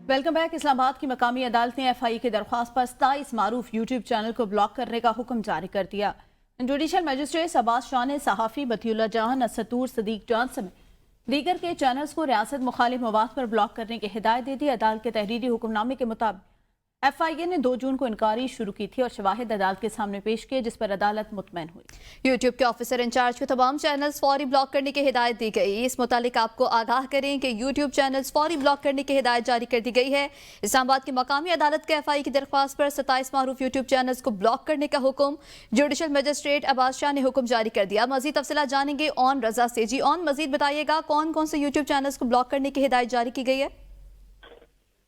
Welcome back. Islamabad की मकामी अदालत ने FIA की दरख्वास्त पर 27 मारूफ यूट्यूब चैनल को ब्लॉक करने का हुक्म जारी कर दिया। जुडिशल मजिस्ट्रेट अब्बास शाह ने सहाफ़ी बतियुल्लाह जान, असतूर, सदीक जान समेत दीगर के चैनल्स को रियासत मुखालिफ मवाद पर ब्लॉक करने की हिदायत दे दी। अदालत के तहरीरी हुक्मनामे के मुताबिक FIA ने 2 जून को इंक्वायरी शुरू की थी और शवाहिद अदालत के सामने पेश किए, जिस पर अदालत मुतमईन हुई। यूट्यूब के ऑफिसर इंचार्ज को तमाम चैनल्स फौरी ब्लॉक करने की हिदायत दी गई। इस मुतालिक आपको आगाह करें कि यूट्यूब चैनल्स फौरी ब्लॉक करने की हिदायत जारी कर दी गई है। इस्लामाबाद की मकामी अदालत के FIA की दरख्वास्त पर 27 मारूफ यूट्यूब चैनल्स को ब्लॉक करने का हुक्म जुडिशल मजिस्ट्रेट अब्बास शाह ने हुक्म जारी कर दिया। मजीद तफसीलात जानेंगे ऑन रजा से। जी ऑन, मजीद बताइएगा कौन कौन से यूट्यूब चैनल्स को ब्लॉक करने की हिदायत जारी की गई है?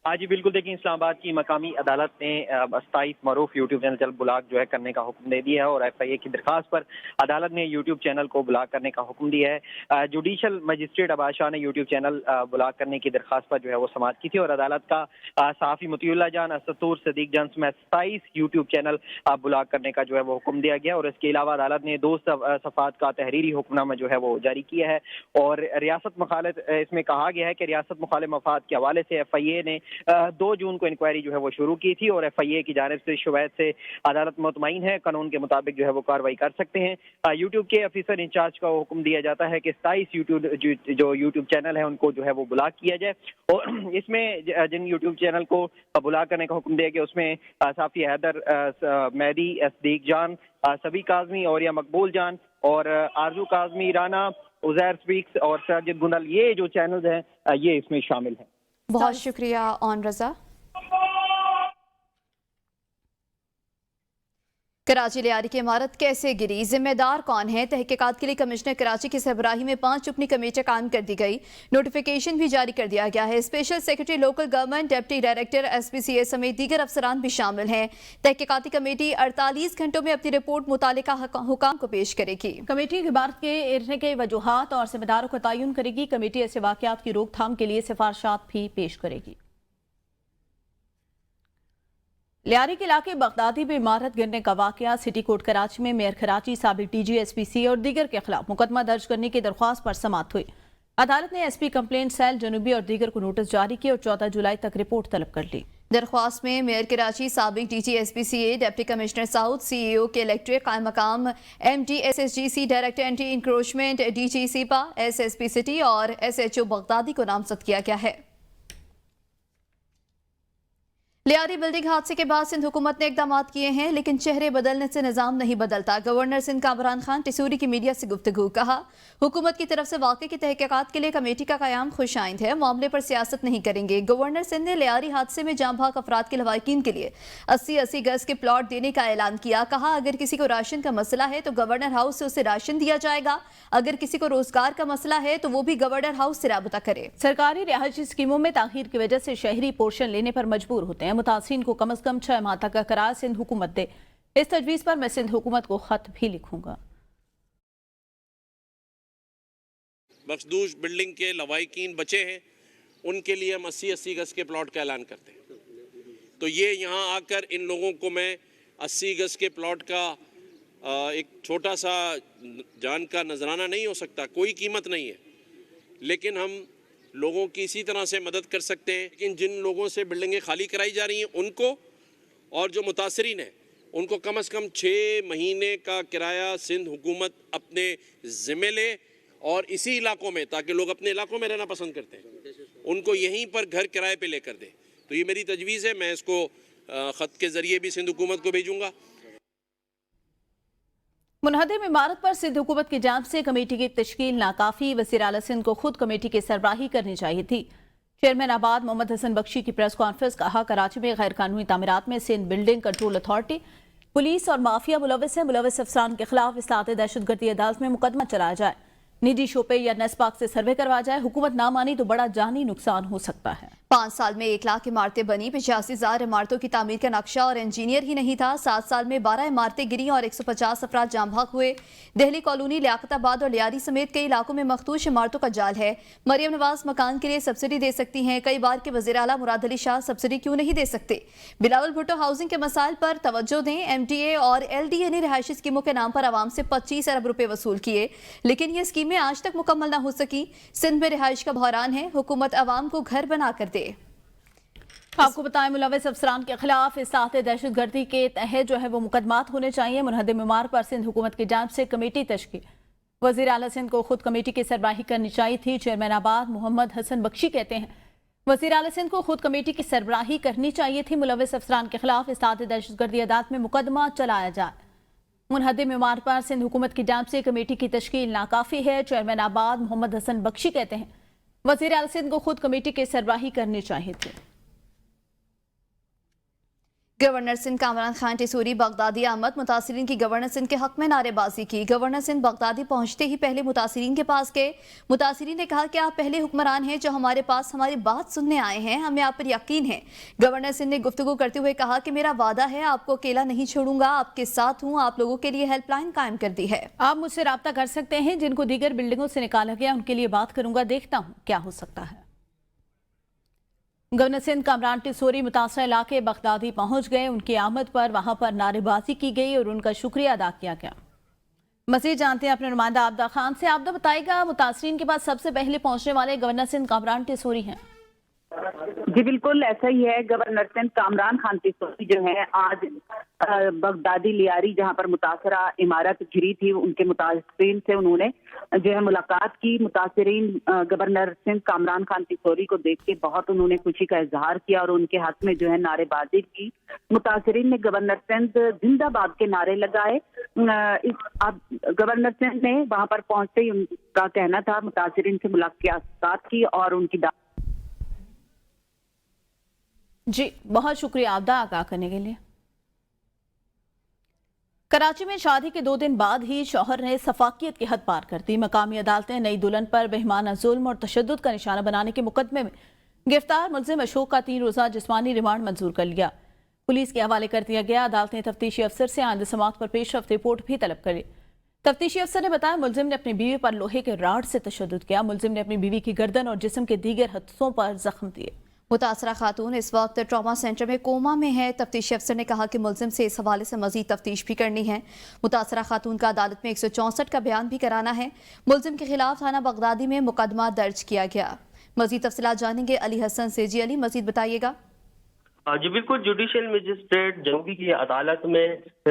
हाँ जी बिल्कुल, देखिए इस्लामाबाद की मकामी अदालत ने 27 मरूफ यूट्यूब चैनल जल्द ब्लॉक जो है करने का हुक्म दे दिया है और FIA की दरखास्त पर अदालत ने यूट्यूब चैनल को ब्लॉक करने का हुक्म दिया है। जुडिशल मजिस्ट्रेट अब्बास शाह ने यूट्यूब चैनल ब्लॉक करने की दरखास्त पर जो है वो समाअत की थी और अदालत का सहाफ़ी मतियुल्लाह जान, असतूर, सदीक जान समेत 27 यूट्यूब चैनल ब्लॉक करने का जो है वो हुक्म दिया गया और इसके अलावा अदालत ने 2 सफ़ात का तहरीरी हुक्मनामा जो है वो जारी किया है और रियासत मुखालिफ इसमें कहा गया है कि रियासत मुखालिफ मफाद के हवाले से FIA ने 2 जून को इंक्वायरी जो है वो शुरू की थी और FIA की जानिब से शुबैत से अदालत मुतमईन है, कानून के मुताबिक जो है वो कार्रवाई कर सकते हैं। यूट्यूब के ऑफिसर इंचार्ज का हुक्म दिया जाता है कि 27 यूट्यूब चैनल है उनको जो है वो ब्लॉक किया जाए और इसमें जिन यूट्यूब चैनल को ब्लॉक करने का हुक्म दिया गया उसमें साफी हैदर, मेहदी, सदीक जान, सबी काजमी और या मकबूल जान और आरजू काजमी, राना, उजैर स्पीक्स और साजिद गुंडल, ये जो चैनल्स हैं ये इसमें शामिल हैं। बहुत शुक्रिया ऑन रजा। कराची लियारी की इमारत कैसे गिरी, जिम्मेदार कौन है? तहकीकात के लिए कमिश्नर कराची की सरबराही में 5 चुपनी कमेटियां कायम कर दी गई। नोटिफिकेशन भी जारी कर दिया गया है। Special secretary local government, deputy director SPCA समेत दीगर अफसरान भी शामिल हैं। तहकीकाती कमेटी 48 घंटों में अपनी रिपोर्ट मुतालिका हुकाम को पेश करेगी। कमेटी इमारत के गिरने के वजूहात और जिम्मेदारों का तयन करेगी। कमेटी ऐसे वाकयात की रोकथाम के लिए सिफारिशात भी पेश करेगी। लियारी के इलाके बगदादी में इमारत गिरने का वाकया सिटी कोर्ट कराची में मेयर कराची, साबिक DG SPC और दीगर के खिलाफ मुकदमा दर्ज करने की दरख्वास्त पर समाअत हुई। अदालत ने SP कंप्लेंट सेल जनूबी और दीगर को नोटिस जारी किए और 14 जुलाई तक रिपोर्ट तलब कर ली। दरख्वास्त में मेयर कराची, साबिक DG SPCA, deputy commissioner south, CEO के इलेक्ट्रिक कायम मकाम, MD SSGC director anti encroachment, DG cepa, SSP city और SHO बगदादी को नामजद किया गया है। लियारी बिल्डिंग हादसे के बाद सिंध हुकूमत ने इकदाम किए हैं, लेकिन चेहरे बदलने से निजाम नहीं बदलता। गवर्नर सिंध कामरान खान टिसूरी की मीडिया से गुफ्तगू, कहा हुकूमत की तरफ से वाक़े की तहकीकात के लिए कमेटी का क़याम खुशाइंद है, मामले पर सियासत नहीं करेंगे। गवर्नर सिंध ने लियारी हादसे में जाँ भाग अफराद के लवाकिन के लिए 80-80 गज के प्लॉट देने का ऐलान किया। कहा अगर किसी को राशन का मसला है तो गवर्नर हाउस से उसे राशन दिया जाएगा, अगर किसी को रोजगार का मसला है तो वो भी गवर्नर हाउस से राबता करे। सरकारी रिहायशी स्कीमों में ताखीर की वजह से शहरी पोर्शन लेने पर मजबूर होते हैं। मुतासिरीन को कम अज कम 6 माह तक का करार सिंध हुकूमत दे। इस तजवीज पर मैं सिंध हुकूमत को खत भी लिखूंगा। बख्शदूश बिल्डिंग के लवाकिन बचे हैं, उनके लिए हम 80-80 गज के प्लॉट का ऐलान करते हैं। तो ये यहाँ आकर इन लोगों को मैं 80 गज के प्लॉट का एक छोटा सा जान का नजराना नहीं हो सकता, कोई कीमत नहीं है, लेकिन हम लोगों की इसी तरह से मदद कर सकते हैं। लेकिन जिन लोगों से बिल्डिंगें खाली कराई जा रही हैं उनको और जो मुतासरीन हैं उनको कम से कम 6 महीने का किराया सिंध हुकूमत अपने ज़िम्मे ले और इसी इलाकों में, ताकि लोग अपने इलाकों में रहना पसंद करते हैं, उनको यहीं पर घर किराए पे लेकर दे। तो ये मेरी तजवीज़ है, मैं इसको ख़त के ज़रिए भी सिंध हुकूमत को भेजूँगा। मुनहदम इमारत पर सिंध हुकूमत की जांच से कमेटी की तश्कील नाकाफी। वज़ीर आला सिंध को खुद कमेटी की सरबराही करनी चाहिए थी। चेयरमैन आबाद मोहम्मद हसन बख्शी की प्रेस कॉन्फ्रेंस, कहा कराची में गैर कानूनी तामीरात में Sindh building control authority, police और माफिया मुलविस है। मुलविस अफसरान के खिलाफ इस्लात दहशतगर्दी अदालत में मुकदमा चलाया जाए, निजी शोपे या नेस्पाक से सर्वे करवा जाए। हुकूमत ना मानी तो बड़ा जानी नुकसान हो सकता है। 5 साल में 1 लाख इमारतें बनी, 85,000 इमारतों की तामीर का नक्शा और इंजीनियर ही नहीं था। 7 साल में 12 इमारतें गिरी और 150 अफराद जाम भाग हुए। दिल्ली कॉलोनी, लियाकताबाद और लियारी समेत कई इलाकों में मखदूश इमारतों का जाल है। मरियम नवाज मकान के लिए सब्सिडी दे सकती हैं, कई बार के वज़ीर आला मुराद अली शाह सब्सिडी क्यों नहीं दे सकते? बिलावल भुट्टो हाउसिंग के मसाइल पर तवज्जो दें। MDA और LDA ने रिहायशी स्कीमों के नाम पर आवाम से 25 अरब रुपए वसूल किए, लेकिन ये स्कीमें आज तक मुकम्मल न हो सकी। सिंध में रिहाइश का बहरान है, हुकूमत आवाम को घर बना कर दे। आपको बताएं, मुलविस अफसरान के खिलाफ इस्लाह दहशतगर्दी के तहत जो है वो मुकदमात होने चाहिए। मुनहदिम इमार पर सिंध हुकूमत की जांच से कमेटी तश्कील। वज़ीर आला सिंध को खुद कमेटी की सरबराही करनी चाहिए थी। चेयरमैन आबाद मोहम्मद हसन बख्शी कहते हैं वज़ीर आला सिंध को खुद कमेटी की सरबराही करनी चाहिए थी। मुलविस अफसरान के खिलाफ इस्लाह दहशतगर्दी अदालत में मुकदमा चलाया जाए। मुनहदिम इमार पर सिंध हुकूमत की जांच से कमेटी की तश्कील नाकाफी है। चेयरमैन आबाद मोहम्मद हसन बख्शी कहते हैं वज़ीर आला सिंध को खुद कमेटी की सरबराही करनी चाहिए थी। गवर्नर सिंध कामरान खान टिसूरी बगदादी आमद। मुतासिरीन की गवर्नर सिंध के हक में नारेबाजी की। गवर्नर सिंध बगदादी पहुंचते ही पहले मुतासिरीन के पास गए। मुतासिरीन ने कहा कि आप पहले हुक्मरान हैं जो हमारे पास हमारी बात सुनने आए हैं, हमें आप पर यकीन है। गवर्नर सिंध ने गुफ्तगू करते हुए कहा कि मेरा वादा है, आपको अकेला नहीं छोड़ूंगा, आपके साथ हूँ। आप लोगों के लिए हेल्पलाइन कायम कर दी है। आप मुझसे राब्ता कर सकते हैं। जिनको दीगर बिल्डिंगों से निकाला गया उनके लिए बात करूंगा, देखता हूँ क्या हो सकता है। गवर्नर सिंध कामरान टिसूरी मुतासर इलाके बगदादी पहुंच गए। उनकी आमद पर वहां पर नारेबाजी की गई और उनका शुक्रिया अदा किया गया। मज़ीद जानते हैं अपने नुमाइंदा आबदा खान से। आबदा बताएगा, मुतासरीन के पास सबसे पहले पहुंचने वाले गवर्नर सिंध कामरान टिसूरी हैं। जी बिल्कुल ऐसा ही है। गवर्नर सिंध कामरान खान टिसूरी जो है आज बगदादी लियारी जहां पर मुतासरा इमारत गिरी थी उनके मुतासरीन से उन्होंने जो है मुलाकात की। मुतासरीन गवर्नर सिंध कामरान खान टिसूरी को देख के बहुत उन्होंने खुशी का इजहार किया और उनके हाथ में जो है नारेबाजी की। मुतासरीन ने गवर्नर सिंध जिंदाबाद के नारे लगाए। गवर्नर सिंध ने वहां पर पहुंचते ही उनका कहना था मुतासरीन से मुलाकात की और उनकी जी बहुत शुक्रिया आबदा आगाह करने के लिए। कराची में शादी के 2 दिन बाद ही शौहर ने सफाकियत की हद पार कर दी। मकामी अदालतें नई दुल्हन पर बेहमाना जुल्म और तशद्दुद का निशाना बनाने के मुकदमे में गिरफ्तार मुलजिम अशोक का 3 रोज़ा जिस्मानी रिमांड मंजूर कर लिया। पुलिस के हवाले कर दिया गया। अदालत ने तफ्तीशी अफसर से आइंदा समाअत पर पेशरफ्त रिपोर्ट भी तलब करी। तफ्तीशी अफसर ने बताया मुलजिम ने अपनी बीवी पर लोहे के राड से तशद्दुद किया। मुलजिम ने अपनी बीवी की गर्दन और जिस्म के दीगर हिस्सों पर जख्म दिए। मुतासरा खातून इस वक्त ट्रॉमा सेंटर में कोमा में है। तफ्तीशी अफसर ने कहा कि मुलजिम से इस हवाले से मजीद तफ्तीश भी करनी है। मुतासरा खातून का अदालत में 164 का बयान भी कराना है। मुलजिम के खिलाफ थाना बगदादी में मुकदमा दर्ज किया गया। मजीद तफसीलात जानेंगे अली हसन से। जी अली, मजीद बताइएगा। जी बिल्कुल, जुडिशियल मजिस्ट्रेट जंगी की अदालत में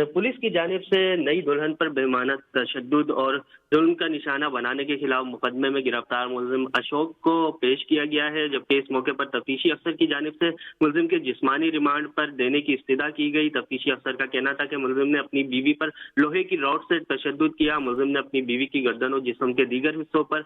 पुलिस की जानिब से नई दुल्हन पर बेमाना तशद्दुद और जुल्म का निशाना बनाने के खिलाफ मुकदमे में गिरफ्तार मुलजिम अशोक को पेश किया गया है। जबकि इस मौके पर तफ्तीशी अफसर की जानिब से मुलजिम के जिस्मानी रिमांड पर देने की इस्तदा की गई। तफ्तीशी अफसर का कहना था कि मुलजिम ने अपनी बीवी पर लोहे की रॉड से तशद्दुद किया। मुलजिम ने अपनी बीवी की गर्दन और जिस्म के दीगर हिस्सों पर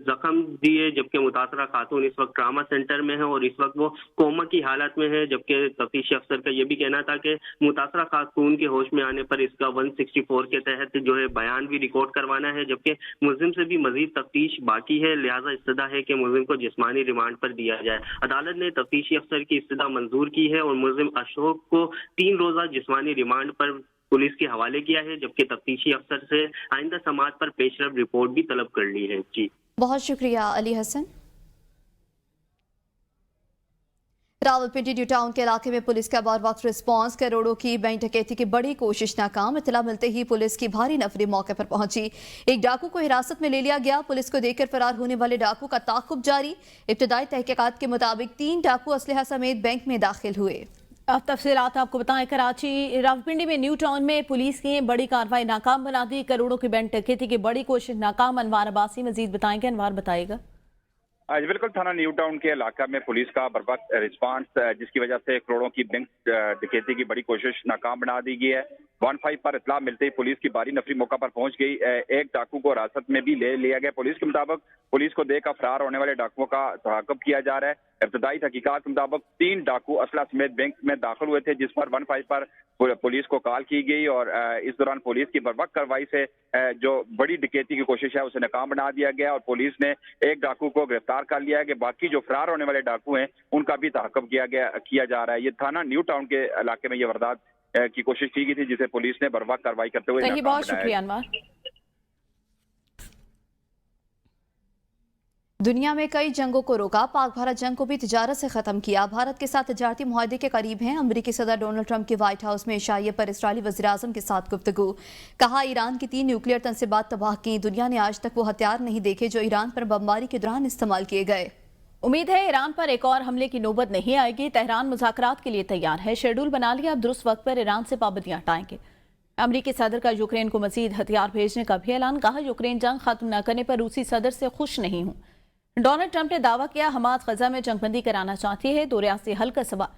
जख्म दिए। जबकि मुतासरा खातून इस वक्त ट्रामा सेंटर में है और इस वक्त वो कोमा की हालत में है। जबकि तफ्तीशी अफसर का यह भी कहना था कि मुतासरा खातून के होश में आने पर इसका 164 के तहत जो है बयान भी रिकॉर्ड करवाना है। जबकि मुलजिम से भी मजीद तफ्तीश बाकी है, लिहाजा इस्तदा है कि मुलजिम को जिस्मानी रिमांड पर दिया जाए। अदालत ने तफ्तीशी अफसर की इस्तदा मंजूर की है और मुलजिम अशोक को 3 रोज़ा जिस्मानी रिमांड पर पुलिस के हवाले किया है। जबकि तफ्तीशी अफसर से आइंदा समाअत पर पेशरफ रिपोर्ट भी तलब कर ली है। जी बहुत शुक्रिया अली हसन। रावलपिंडी न्यू टाउन के इलाके में पुलिस का बार वक्त रिस्पांस। करोड़ों की बैंक डकैती की बड़ी कोशिश नाकाम। इत्तला मिलते ही पुलिस की भारी नफरी मौके पर पहुंची। एक डाकू को हिरासत में ले लिया गया। पुलिस को देखकर फरार होने वाले डाकू का ताकुब जारी। इब्तदाई तहकीकात के मुताबिक 3 डाकू असलहा समेत बैंक में दाखिल हुए। अब तफसीलात आपको बताएं। कराची रावलपिंडी में न्यू टाउन में पुलिस की बड़ी कार्रवाई नाकाम बना दी। करोड़ों की बैंक डकैती की बड़ी कोशिश नाकाम। अनवार अब्बासी मजीद बताएंगे। अनवार बताएगा। जी बिल्कुल, थाना न्यू टाउन के इलाका में पुलिस का बर्वक्त रिस्पांस जिसकी वजह से करोड़ों की बैंक डकैती की बड़ी कोशिश नाकाम बना दी गई है। 15 पर इतला मिलते ही पुलिस की भारी नफरी मौका पर पहुंच गई। एक डाकू को हिरासत में भी ले लिया गया। पुलिस के मुताबिक पुलिस को देखकर फरार होने वाले डाकुओं का ताक़ब किया जा रहा है। इब्तदाई तहकीकात के मुताबिक 3 डाकू असला समेत बैंक में दाखिल हुए थे, जिस पर 15 पर पुलिस को कॉल की गई और इस दौरान पुलिस की बर्वक्त कार्रवाई से जो बड़ी डकैती की कोशिश है उसे नाकाम बना दिया गया और पुलिस ने एक डाकू को गिरफ्तार कर लिया है कि बाकी जो फरार होने वाले डाकू हैं उनका भी ताक़ब किया जा रहा है। ये थाना न्यू टाउन के इलाके में ये वारदात की कोशिश की गई थी जिसे पुलिस ने बर्वक्त कार्रवाई करते हुए बहुत शुक्रिया अनवार। दुनिया में कई जंगों को रोका, पाक भारत जंग को भी तिजारत से खत्म किया। भारत के साथ तिजारती मुआहदे के करीब हैं। अमरीकी सदर डोनाल्ड ट्रंप की व्हाइट हाउस में इशाइये पर इसराइली वज़ीर आज़म के साथ गुफ्तगू। कहा ईरान की 3 न्यूक्लियर तंसीबात तबाह की। दुनिया ने आज तक वो हथियार नहीं देखे जो ईरान पर बमबारी के दौरान इस्तेमाल किए गए। उम्मीद है ईरान पर एक और हमले की नौबत नहीं आएगी। तेहरान मुज़ाकरात के लिए तैयार है, शेड्यूल बना लिया, अब दुरुस्त वक्त पर ईरान से पाबंदियां हटाएंगे। अमरीकी सदर का यूक्रेन को मजीद हथियार भेजने का भी ऐलान, कहा यूक्रेन जंग खत्म न करने पर रूसी सदर से खुश नहीं हूं। डोनाल्ड ट्रंप ने दावा किया हमास गजा में जंगबंदी कराना चाहती है। दो रियासती हल का सवाल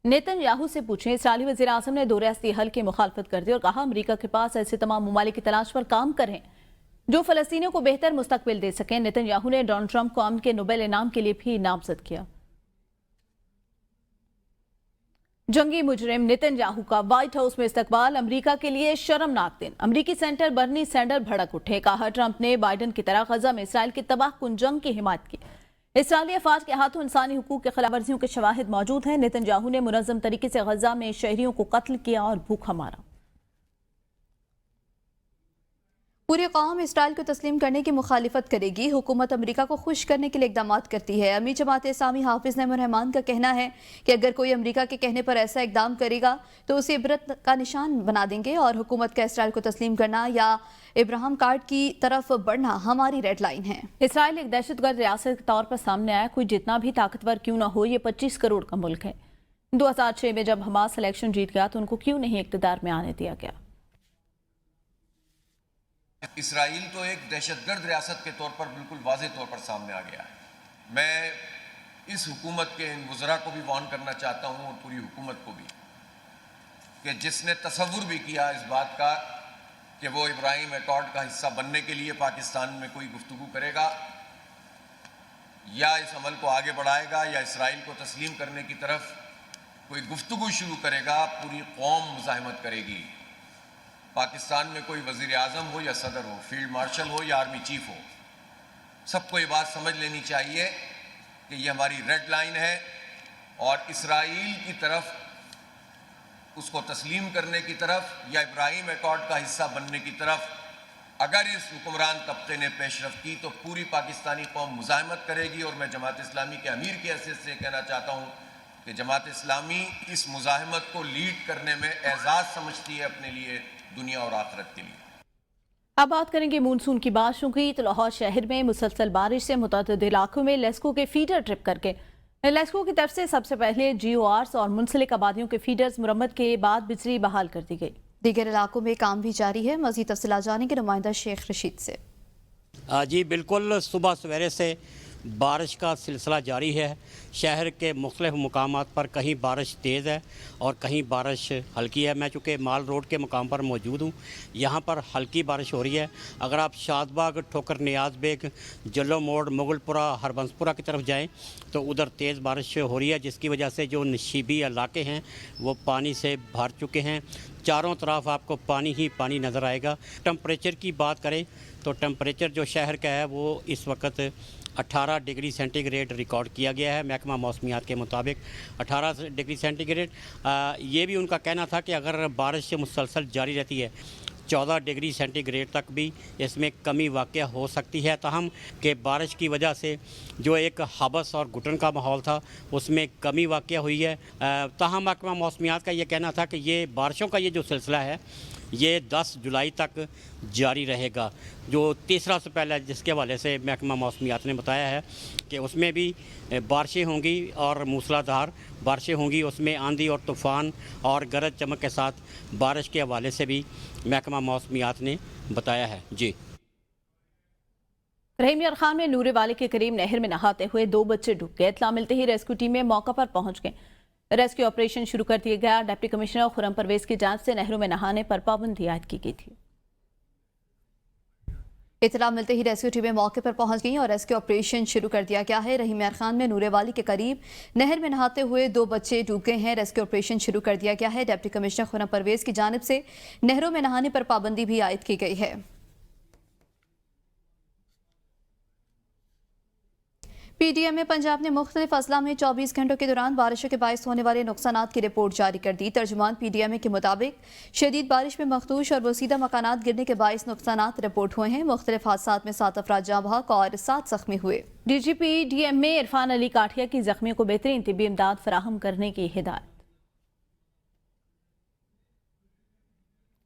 नेतन्याहू से पूछें। इसराइली वज़ीर आज़म ने दो रियासती हल की मुखालफत कर दी और कहा अमरीका के पास ऐसे तमाम ममालिक की तलाश पर काम करें जो फ़लस्तीनियों को बेहतर मुस्तकबिल दे सकें। नेतन्याहू ने डोनाल्ड ट्रंप को अमन के नोबेल इनाम के लिए भी नामजद किया। जंगी मुजरिम नेतन्याहू का व्हाइट हाउस में इस्तकबाल, अमरीका के लिए शर्मनाक दिन। अमरीकी सेनेटर बर्नी सैंडर भड़क उठे, कहा ट्रंप ने बाइडन की तरह गजा में इसराइल की तबाहकुन जंग की हिमायत की। इसराइली अफवाज के हाथों इंसानी हुकूक की खिलाफ वर्जियों के शवाहिद मौजूद हैं। नेतन्याहू ने मुनज़्ज़म तरीके से गजा में शहरियों को कत्ल किया और भूखा मारा। पूरी कौम इसराइल को तस्लीम करने की मुखालिफत करेगी। हुकूमत अमरीका को खुश करने के लिए इकदाम करती है। अमीर जमात इस्लामी हाफिज नईमुर रहमान का कहना है कि अगर कोई अमरीका के कहने पर ऐसा इकदाम करेगा तो उसे इबरत का निशान बना देंगे और हुकूमत का इसराइल को तस्लीम करना या इब्राहिम कार्ड की तरफ बढ़ना हमारी रेड लाइन है। इसराइल एक दहशतगर्द रियासत के तौर पर सामने आया। कोई जितना भी ताकतवर क्यों ना हो, ये 25 करोड़ का मुल्क है। 2006 में जब हमास इलेक्शन जीत गया तो उनको क्यों नहीं इक़्तिदार में आने दिया गया। इसराइल तो एक दहशतगर्द रियासत के तौर पर बिल्कुल वाज़े तौर पर सामने आ गया है। मैं इस हुकूमत के इन वज़रा को भी वार्न करना चाहता हूँ और पूरी हुकूमत को भी कि जिसने तसव्वुर भी किया इस बात का कि वो इब्राहिम एकॉर्ड का हिस्सा बनने के लिए पाकिस्तान में कोई गुफ्तगू करेगा या इस अमल को आगे बढ़ाएगा या इसराइल को तस्लीम करने की तरफ कोई गुफ्तगू शुरू करेगा, पूरी कौम मुज़ाहमत करेगी। पाकिस्तान में कोई वज़ीर आज़म हो या सदर हो, फील्ड मार्शल हो या आर्मी चीफ हो, सबको ये बात समझ लेनी चाहिए कि ये हमारी रेड लाइन है और इसराइल की तरफ उसको तस्लीम करने की तरफ या इब्राहिम एकॉर्ड का हिस्सा बनने की तरफ अगर इस हुक्मरान तबके ने पेशरफ की तो पूरी पाकिस्तानी कौम मुज़ाहमत करेगी। और मैं जमात इस्लामी के अमीर की हैसियत से कहना चाहता हूँ कि जमात इस्लामी इस मुज़ाहमत को लीड करने में एजाज़ समझती है अपने लिए, दुनिया और आखिरत के लिए। अब बात करेंगे मानसून की बारिशों की। तो लाहौर शहर में मुसलसल बारिश से मुतअद्दिद इलाकों में लेस्को के फीडर ट्रिप करके लेस्को की तरफ से सबसे पहले GORs और मुंसलिक आबादियों के फीडर्स मुरम्मत के बाद बिजली बहाल कर दी गई। दीगर इलाकों में काम भी जारी है। मज़ीद तफसीलात जानेंगे नुमाइंदा शेख रशीद से। जी बिल्कुल, सुबह सवेरे से बारिश का सिलसिला जारी है। शहर के मुख्तलिफ मकामात पर कहीं बारिश तेज़ है और कहीं बारिश हल्की है। मैं चूँकि माल रोड के मकाम पर मौजूद हूँ, यहाँ पर हल्की बारिश हो रही है। अगर आप शादबाग, ठोकर नियाज बेग, जल्लो मोड़, मुगलपुरा, हरबंसपुरा की तरफ जाएँ तो उधर तेज़ बारिश हो रही है, जिसकी वजह से जो नशीबी इलाके हैं वो पानी से भर चुके हैं। चारों तरफ आपको पानी ही पानी नज़र आएगा। टेम्परेचर की बात करें तो टेम्परेचर जो शहर का है वो इस वक्त 18 डिग्री सेंटीग्रेड रिकॉर्ड किया गया है। महकमा मौसमियात के मुताबिक 18 डिग्री सेंटीग्रेड। ये भी उनका कहना था कि अगर बारिश मुसलसल जारी रहती है 14 डिग्री सेंटीग्रेड तक भी इसमें कमी वाक़या हो सकती है। ताहम कि बारिश की वजह से जो एक हबस और घुटन का माहौल था उसमें कमी वाक़या हुई है। ताहम महकमा मौसमियात का ये कहना था कि ये बारिशों का ये जो सिलसिला है ये 10 जुलाई तक जारी रहेगा। जो तीसरा से पहले जिसके हवाले से महकमा मौसमियात ने बताया है कि उसमें भी बारिशें होंगी और मूसलाधार बारिशें होंगी, उसमें आंधी और तूफ़ान और गरज चमक के साथ बारिश के हवाले से भी महकमा मौसमियात ने बताया है। जी रहीम यार खान में नूरे वाले के करीब नहर में नहाते हुए 2 बच्चे डूब गए। इत्तला मिलते ही रेस्क्यू टीमें मौका पर पहुंच गए। रेस्क्यू ऑपरेशन शुरू कर दिया गया। डिप्टी कमिश्नर खुरम परवेज की जांच से नहरों में नहाने पर पाबंदी आयद की गई थी। इतला मिलते ही रेस्क्यू टीमें मौके पर पहुंच गई और रेस्क्यू ऑपरेशन शुरू कर दिया गया है। रहीम यार खान में नूरे वाली के करीब नहर में नहाते हुए 2 बच्चे डूब गए हैं। रेस्क्यू ऑपरेशन शुरू कर दिया गया है। डिप्टी कमिश्नर खुरम परवेज की जानिब से नहरों में नहाने पर पाबंदी भी आयद की गई है। PDM पंजाब ने मुख्तलिफ अजला में 24 घंटों के दौरान बारिशों के बायस होने वाले नुकसानात की रिपोर्ट जारी कर दी। तर्जुमान PDM के मुताबिक शदीद बारिश में मखदूश और वसीदा मकानात गिरने के बायस नुकसानात रिपोर्ट हुए हैं। मुख्तलिफ हादसात में 7 अफराद जाँ बहक और 7 जख्मी हुए। DGP DM में इरफान अली काठिया की जख्मियों को बेहतरीन तिब्बी इमदाद फराहम करने की हिदायत।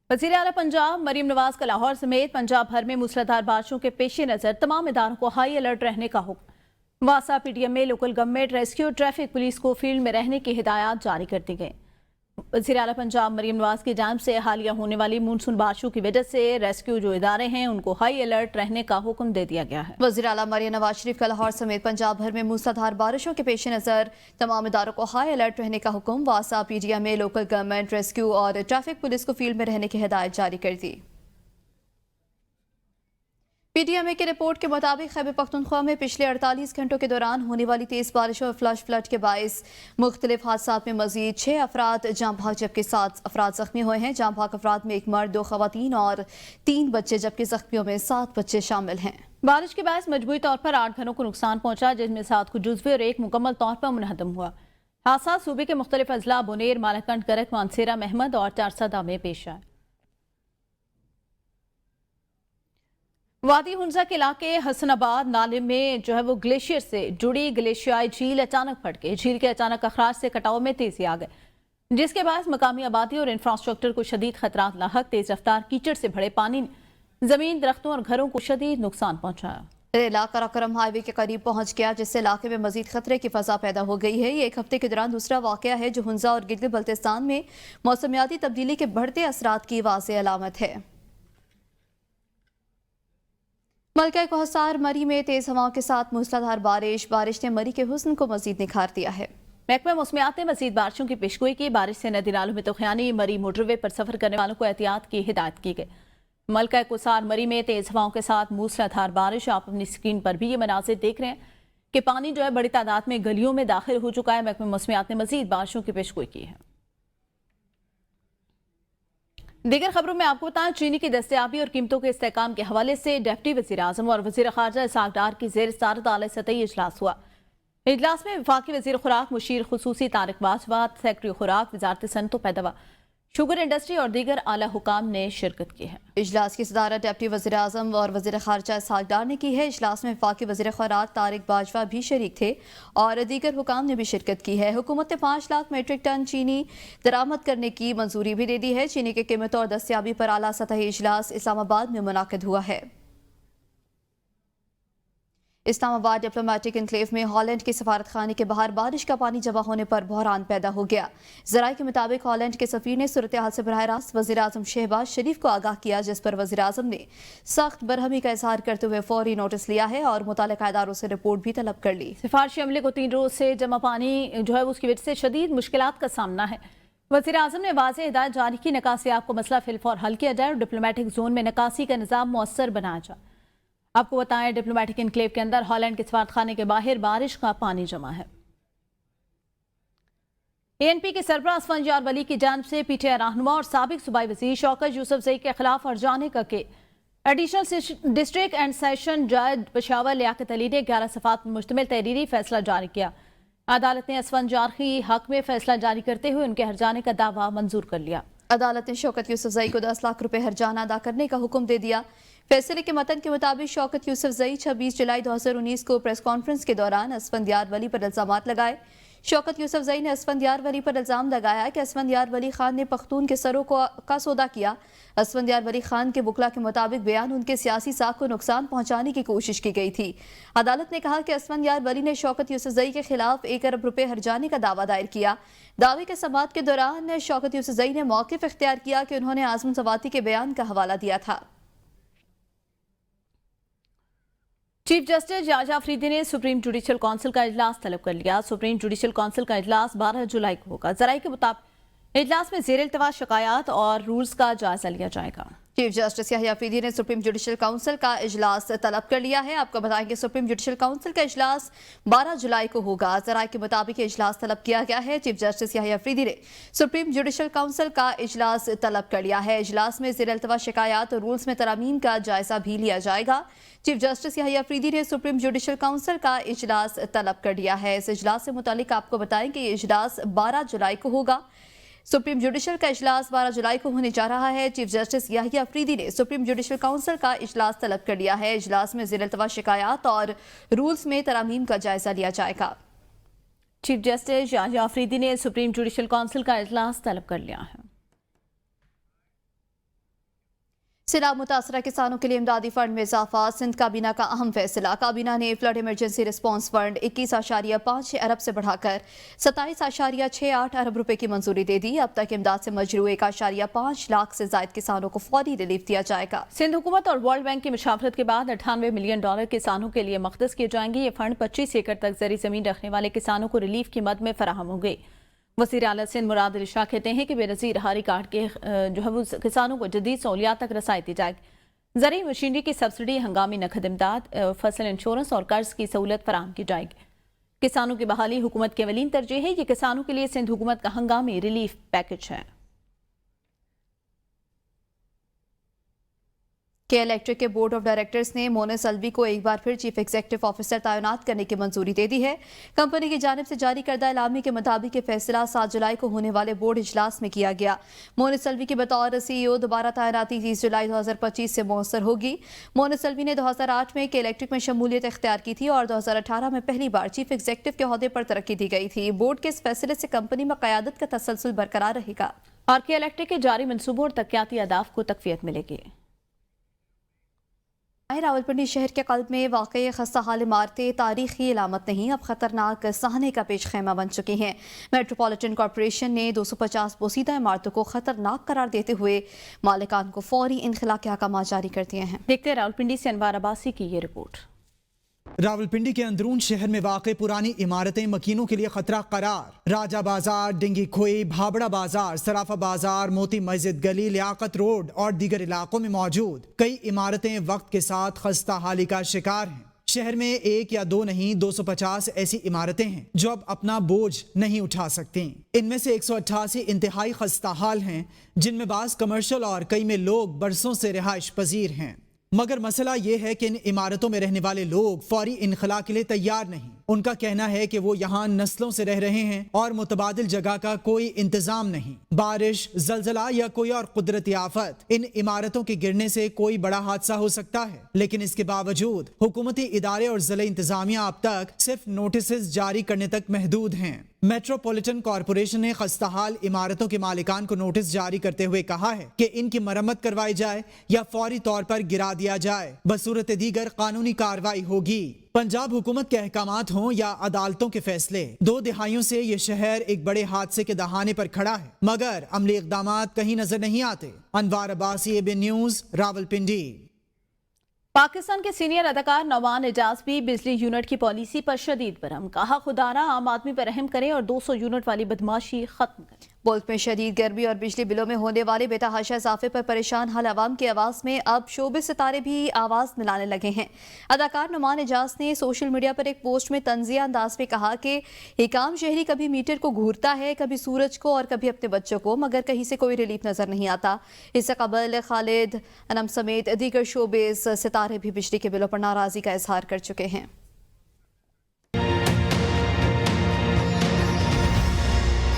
वज़ीर आला पंजाब मरीम नवाज का लाहौर समेत पंजाब भर में मूसलाधार बारिशों के पेश नज़र तमाम इदारों को हाई अलर्ट रहने का हुक्म। वासा पीडीएम में local government rescue traffic police को फील्ड में रहने की हिदायत जारी कर दी गई। वज़ीर आला पंजाब मरीम नवाज की जानिब से हालिया होने वाली मानसून बारिशों की वजह से रेस्क्यू जो इदारे हैं उनको हाई अलर्ट रहने का हुक्म दे दिया गया है। वज़ीर आला मरीम नवाज शरीफ का लाहौर समेत पंजाब भर में मूसलाधार बारिशों के पेश नज़र तमाम इदारों को हाई अलर्ट रहने का हुक्म। वासा पीडीएम में लोकल गवर्नमेंट रेस्क्यू और ट्रैफिक पुलिस को फील्ड में रहने की हिदायत जारी कर दी। पीटीएमए की रिपोर्ट के मुताबिक खैबर पख्तूनख्वा में पिछले 48 घंटों के दौरान होने वाली तेज बारिशों और फ्लश फ्लड के बायस मुख्तलिफ हादसात में मजीद 6 अफराद जाँ भाग जबकि 7 अफराद जख्मी हुए हैं। जाँ भाग अफराद में एक मर्द, 2 खवातीन और 3 बच्चे जबकि जख्मियों में 7 बच्चे शामिल हैं। बारिश के बायस मजबूरी तौर पर 8 घरों को नुकसान पहुंचा, जिसमें 7 को जुज़वी और 1 मुकम्मल तौर पर मुनहदम हुआ। हादसा सूबे के मुख्तलिफ अजला बुनेर, मालाकंड, करक, मानसेरा, महमद और चारसदा में पेश आए। वादी हुंजा के इलाके हसनाबाद नाले में जो है वो ग्लेशियर से जुड़ी ग्लेशियाई झील अचानक फट गई। झील के अचानक अखराज से कटाव में तेजी आ गई, जिसके बाद मकामी आबादी और इंफ्रास्ट्रक्चर को शदीद खतरात लाहक। तेज रफ्तार कीचड़ से भरे पानी ने जमीन, दरख्तों और घरों को शदीद नुकसान पहुंचाया। इलाका कराकरम हाईवे के करीब पहुंच गया, जिससे इलाके में मजीद खतरे की फजा पैदा हो गई है। ये एक हफ्ते के दौरान दूसरा वाकया है जो हुंजा और गिलगित बल्तिस्तान में मौसमियाती तब्दीली के बढ़ते असरात की वाज़ेह अलामत है। मलका कोहसार मरी में तेज हवाओं के साथ मूसलाधार बारिश ने मरी के हुस्न को मजीद निखार दिया है। महकमा मौसमियात ने मजीद बारिशों की पेशगोई की। बारिश से नदी नालों में तूफ़ानी मरी मोटरवे पर सफर करने वालों को एहतियात की हिदायत की गई। मलका कोहसार मरी में तेज हवाओं के साथ मूसलाधार बारिश। आप अपनी स्क्रीन पर भी ये मनाजिर देख रहे हैं कि पानी जो है बड़ी तादाद में गलियों में दाखिल हो चुका है। महकमा मौसमियात ने मजीद बारिशों की पेशगोई की है। दीगर खबरों में आपको बताएं, चीनी की दस्तयाबी और कीमतों के इस्तेहकाम के हवाले से डिप्टी वज़ीर आज़म और वज़ीर ख़ारजा इसहाक़ डार की ज़ेर सदारत आला सतही इजलास हुआ। इजलास में वफाकी वज़ीर खुराक मुशीर खुसूसी तारिक बाजवा, सेक्रेटरी खुराक वज़ारत सनअत व पैदावार, शुगर इंडस्ट्री और दीगर आला हुकाम ने शिरकत की है। इजलास की सदारत डिप्टी वज़ीर आज़म और वज़ीर ख़ारजा इसहाक़ डार ने की है। इजलास में वफाकी वज़ीर खुराक तारिक बाजवा भी शरीक थे और दीगर हुकाम ने भी शिरकत की है। हुकूमत ने 5 लाख मीट्रिक टन चीनी दरामद करने की मंजूरी भी दे दी है। चीनी की कीमतों और दस्तयाबी पर आला सतही इजलास इस्लामाबाद में मुनाकिद हुआ है। इस्लामाबाद डिप्लोमेटिक एनक्लेव में हॉलैंड के सफारत खाने के बाहर बारिश का पानी जमा होने पर बहरान पैदा हो गया। ज़राए के मुताबिक हॉलैंड के सफीर ने सूरत हाल से बराह रास्त वज़ीर आज़म शहबाज शरीफ को आगाह किया, जिस पर वज़ीर आज़म ने सख्त बरहमी का इजहार करते हुए फौरी नोटिस लिया है और मुतल्लिका इदारों से रिपोर्ट भी तलब कर ली। सिफारशी अमले को 3 रोज से जमा पानी जो है उसकी वजह से शदीद मुश्किलात का सामना है। वज़ीर आज़म ने वाज़ेह हिदायत जारी की, निकासियाब को मसला फिलफौर हल किया जाए और डिप्लोमेटिक जोन में निकासी का निज़ाम मुअस्सर बनाया जाए। आपको बताएं, डिप्लोमेटिक एनक्लेव के अंदर हॉलैंड के सफारत खाने के बाहर बारिश का पानी जमा है। एएनपी के सरबराह असफंजार वली की जानिब से पीटीआई रहनुमा और साबिक सूबाई वज़ीर शौकत यूसुफजई के खिलाफ हर्जाने के एडिशनल डिस्ट्रिक्ट एंड सेशन जज पेशावर लियाकत अली ने 11 सफ़ात में मुश्तमिल तहरीरी फैसला जारी किया। अदालत ने असफंजार के हक में फैसला जारी करते हुए उनके हर्जाने का दावा मंजूर कर लिया। अदालत ने शौकत यूसुफजई को 10 लाख रुपए हर्जाना अदा करने का हुक्म दे दिया। फैसले के मतन के मुताबिक शौकत यूसुफजई 26 जुलाई 2019 को प्रेस कॉन्फ्रेंस के दौरान असफंदियार वली पर इल्जामात लगाए। शौकत यूसुफजई ने असफंदियार वली पर इल्जाम लगाया कि असफंदियार वली खान ने पख्तून के सरों का सौदा किया। असफंदियार वली खान के वकला के मुताबिक बयान उनके सियासी साख को नुकसान पहुंचाने की कोशिश की गई थी। अदालत ने कहा कि असफंदियार वली ने शौकत यूसुफजई के खिलाफ 1 अरब रुपए हर्जाने का दावा दायर किया। दावे के समाअत के दौरान शौकत यूसुफजई ने मौक़िफ़ इख्तियार किया कि उन्होंने आज़म सवाती के बयान का हवाला दिया था। चीफ जस्टिस जाजा अफरीदी ने सुप्रीम जुडिशल काउंसिल का इजलास तलब कर लिया। सुप्रीम जुडिशल काउंसिल का इजलास 12 जुलाई को होगा। ज़राए के मुताबिक इजलास में ज़ेर इल्तवा शिकायत और रूल्स का जायजा लिया जाएगा। चीफ जस्टिस याहिया अफरीदी ने सुप्रीम जुडिशल काउंसिल का इजलास तलब कर लिया है। आपको बताएं कि सुप्रीम जुडिशल काउंसिल का इजलास 12 जुलाई को होगा। ज़राए के मुताबिक इजलास तलब किया गया है। चीफ जस्टिस याहिया अफरीदी ने सुप्रीम जुडिशल काउंसिल का इजलास तलब कर लिया है। इजलास में ज़ेर इल्तवा शिकायत और रूल्स में तरामीम का जायजा भी लिया जाएगा। चीफ जस्टिस याहिया अफरीदी ने सुप्रीम जुडिशल काउंसिल का इजलास तलब कर लिया है। इस इजलास से मुतालिक आपको बताएं कि ये इजलास 12 जुलाई को होगा। सुप्रीम जुडिशल का इजलास 12 जुलाई को होने जा रहा है। चीफ जस्टिस याहिया अफरीदी ने सुप्रीम जुडिशल काउंसिल का इजलास तलब कर लिया है। इजलास में ज़ेर इल्तवा शिकायत और रूल्स में तरामीम का जायजा लिया जाएगा। चीफ जस्टिस याहिया अफरीदी ने सुप्रीम जुडिशल काउंसिल का इजलास तलब कर लिया है। सैलाब मुतासरा किसानों के लिए इमदादी फंड में इजाफा। सिंध काबीना का अहम फैसला। काबीना ने फ्लड इमरजेंसी रिस्पांस फंड 21.56 अरब से बढ़ाकर 27.68 अरब रुपए की मंजूरी दे दी। अब तक इमदाद से मजरू 1.5 लाख से ज्यादा किसानों को फौरी रिलीफ दिया जाएगा। सिंध हुकूमत और वर्ल्ड बैंक की मुशावरत के बाद $98 मिलियन किसानों के लिए मख्दस किए जाएंगे। ये फंड 25 एकड़ तक जरी जमीन रखने वाले किसानों को रिलीफ की मद में फराहम होंगे। वज़ीर आला सिंध मुराद अली शाह कहते हैं कि बेनज़ीर हारी कार्ड के जो है वो किसानों को जदीद सहूलियात तक रसाई दी जाएगी। ज़रूरी मशीनरी की सब्सिडी, हंगामी नकद इमदाद, फसल इंश्योरेंस और कर्ज की सहूलत फराहम की जाएगी। किसानों की बहाली हुकूमत की अवलीन तरजीह है। ये किसानों के लिए सिंध हुकूमत का हंगामी रिलीफ पैकेज है। के इलेक्ट्रिक के बोर्ड ऑफ डायरेक्टर्स ने मोनिस अलवी को एक बार फिर चीफ एग्जीक्यूटिव ऑफिसर तैनात करने की मंजूरी दे दी है। कंपनी की जानिब से जारी करदा एलामी के मुताबिक फैसला 7 जुलाई को होने वाले बोर्ड इजलास में किया गया। मोनिस अलवी की बतौर CEO दोबारा तैनाती 30 जुलाई 2025 से मौसर होगी। मोनिस अलवी ने 2008 में के इलेक्ट्रिक में शमूलियत इख्तियार की थी और 2018 में पहली बार चीफ एग्जीक्यूटिव के ओहदे पर तरक्की दी गई थी। बोर्ड के इस फैसले से कंपनी में क़यादत का तसलसल बरकरार रहेगा और के इलेक्ट्रिक के जारी मनसूबों और तरक्याती अहदाफ को तक़वियत मिलेगी। रावलपिंडी शहर के कल्ब में वाक़ई खस्ता हाल इमारतें तारीखी अलामत नहीं, अब खतरनाक सहने का पेश खैमा बन चुकी हैं। मेट्रोपॉलिटन कॉरपोरेशन ने 250 पोसीदा इमारतों को खतरनाक करार देते हुए मालिकान को फौरी इनखला के अहकाम जारी कर दिए हैं। देखते हैं रावलपिंडी से अनवार अब्बासी की ये रिपोर्ट। रावलपिंडी के अंदरून शहर में वाक़ई पुरानी इमारतें मकीनों के लिए खतरा करार। राजा बाजार, डिंगी खोई, भाबड़ा बाजार, सराफा बाजार, मोती मस्जिद गली, लियाकत रोड और दीगर इलाकों में मौजूद कई इमारतें वक्त के साथ खस्ता हाली का शिकार हैं। शहर में 1 या 2 नहीं 250 ऐसी इमारतें हैं जो अब अपना बोझ नहीं उठा सकती। इनमें से 188 इंतहाई खस्ता हाल हैं, जिनमें बास कमर्शियल और कई में लोग बरसों से रिहाइश पजीर हैं। मगर मसला ये है कि इन इमारतों में रहने वाले लोग फौरी इनखला के लिए तैयार नहीं। उनका कहना है कि वो यहाँ नस्लों से रह रहे हैं और मुतबादिल जगह का कोई इंतजाम नहीं। बारिश, जलजला या कोई और कुदरती आफत, इन इमारतों के गिरने से कोई बड़ा हादसा हो सकता है, लेकिन इसके बावजूद हुकूमती इदारे और जिला इंतजामिया अब तक सिर्फ नोटिस जारी करने तक महदूद हैं। मेट्रोपॉलिटन कॉरपोरेशन ने खस्ताहाल इमारतों के मालिकान को नोटिस जारी करते हुए कहा है कि इनकी मरम्मत करवाई जाए या फौरी तौर पर गिरा दिया जाए, बसूरत दीगर कानूनी कार्रवाई होगी। पंजाब हुकूमत के अहकामात हों या अदालतों के फैसले, 2 दिहाइयों से ये शहर एक बड़े हादसे के दहाने पर खड़ा है, मगर अमली इक़दामात कहीं नजर नहीं आते। अनवार अब्बासी, AB न्यूज़, रावलपिंडी। पाकिस्तान के सीनियर अदाकार नौमान एजाज भी बिजली यूनिट की पॉलिसी पर शदीद बरहम। कहा खुदारा आम आदमी पर रहम करें और 200 यूनिट वाली बदमाशी खत्म करें। मुल्क में शदीद गर्मी और बिजली बिलों में होने वाले बेतहाशा इजाफे पर परेशान हाल आवाम की आवाज़ में अब शोबे सितारे भी आवाज़ मिलाने लगे हैं। अदाकार नौमान एजाज ने सोशल मीडिया पर एक पोस्ट में तंजिया अंदाज में कहा कि हिकाम शहरी कभी मीटर को घूरता है, कभी सूरज को और कभी अपने बच्चों को, मगर कहीं से कोई रिलीफ नजर नहीं आता। इससे कबल खालिद अनम समेत दीगर शोबे सितारे भी बिजली के बिलों पर नाराजगी का इजहार कर चुके हैं।